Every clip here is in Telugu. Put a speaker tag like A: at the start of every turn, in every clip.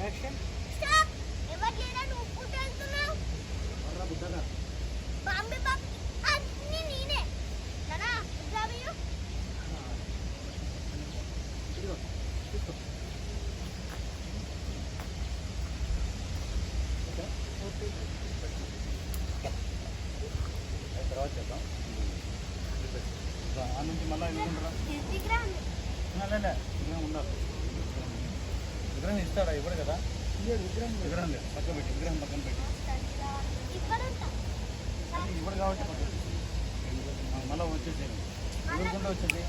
A: యాక్షన్.
B: స్టాప్. ఎవరు లేరా నువ్వు పుట్ట వెళ్తున్నావు?
A: వర్రా బుద్ధగా.
B: బాంబే బాబు అన్ని నేనే. నానా ఉద్దాబియు.
A: ఇదిగో తీసుకో. ఓకే. తర్వాత చేద్దాం. ఆ నుంచి మళ్ళీ ఎందుకుంటారా?
B: విగ్రహం
A: విగ్రహం ఉండాలి. విగ్రహం ఇస్తాడా? ఇవ్వడు కదా. విగ్రహం లేదు, పక్కన పెట్టి విగ్రహం పక్కన పెట్టి ఇవ్వడు కాబట్టి మళ్ళీ వచ్చేసేయండి. ఎదురుకుంటూ వచ్చేది,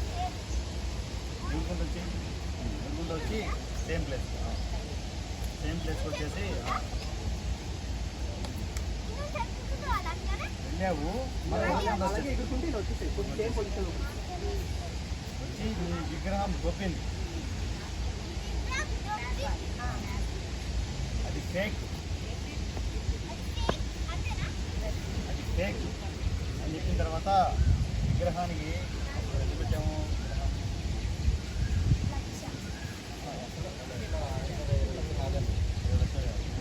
A: ఎదురుకుంటూ వచ్చి సేమ్ ప్లేస్కి వచ్చేసి వెళ్ళావు. వచ్చి నీ విగ్రహం గొప్పింది. అది ఫేక్ అని చెప్పిన తర్వాత విగ్రహానికి ఎంత పెట్టాము?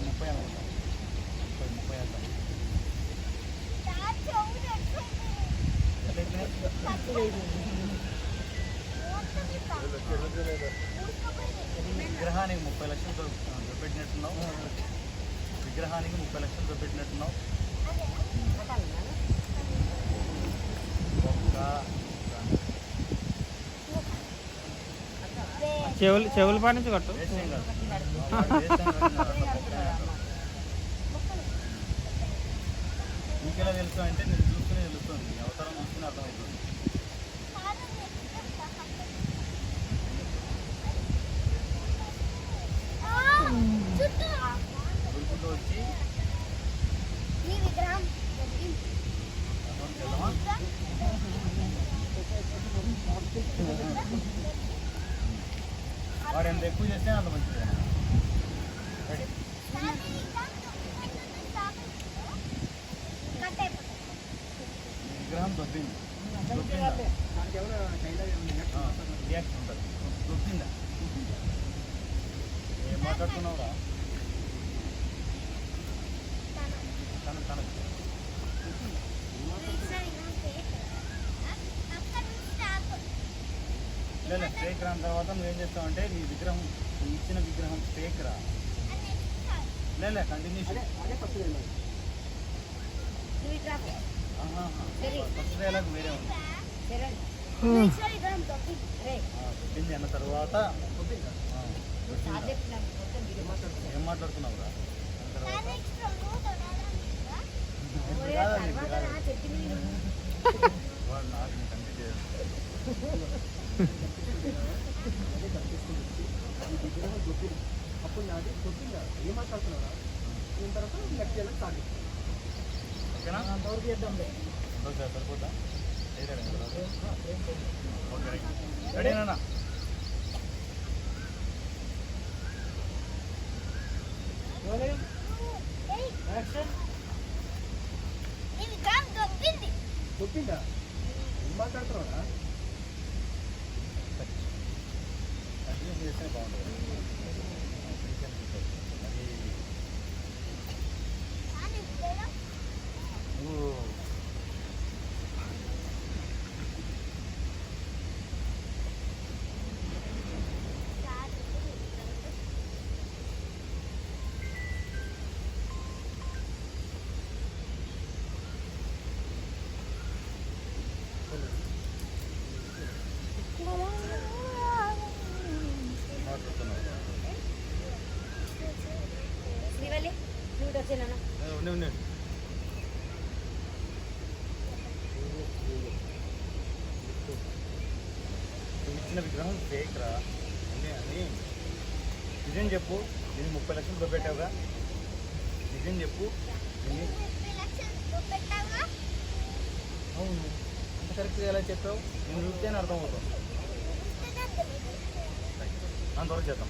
A: 30 అనుకుంటాం. 30 అంటాం. విగ్రహానికి 30 లక్షలు దొబ్బెట్టినట్టున్నావు. విగ్రహానికి 30 లక్షలు దొబ్బెట్టినట్టున్నావు.
C: చెవులు పాటించి కట్టు.
A: ఇంకెలా తెలుసు అంటే నేను చూసుకునే తెలుస్తుంది. నీ అవతారం చూసుకుని అర్థమవుతుంది. దొరుకుంటూ వచ్చి వాడు ఎంత ఎక్కువ చేస్తే అంత మంచిది. విగ్రహం దొబ్బింది. రియాక్షన్ ఉంటుంది. దొబ్బిందా? ఏం మాట్లాడుతున్నావురా? తనకు లేదా ఫేక్ రాని తర్వాత నువ్వేం చేస్తావంటే నీ విగ్రహం, నువ్వు ఇచ్చిన విగ్రహం ఫేక్ రా. లేదా కంటిన్యూషన్ ఫస్ట్ డైలాగ్ వేరే ఉంది. దొబ్బింది అన్న తర్వాత ఏం మాట్లాడుతున్నావురా? వాడు నాకు కంప్లీట్ చేయాలి.
D: అప్పుడు నాది దొరికిందా? ఏం మాట్లాడుతున్నారా? దీని తర్వాత లెఫ్ట్ చేయాలి స్టార్ట్.
A: ఓకేనా?
D: అంతవరకు చేద్దాం.
A: సరిపోతా. ఓకే రెడీనా?
D: యాక్షన్. దొరికిందా? ఏం మాట్లాడుతున్నారా?
A: కంటిన్యూ చేస్తే బాగుంటుంది. అది నువ్వు ఉండి ఇచ్చిన విగ్రహం ఫేక్ రా అని నిజం చెప్పు. నేను 30 లక్షలు దొబ్బెట్టావుగా, నిజం చెప్పు. అవును, అంత కరెక్ట్గా ఎలా చెప్పావు? నేను చూస్తేనే అర్థమవుతుంది. అంతవరకు చేద్దాం.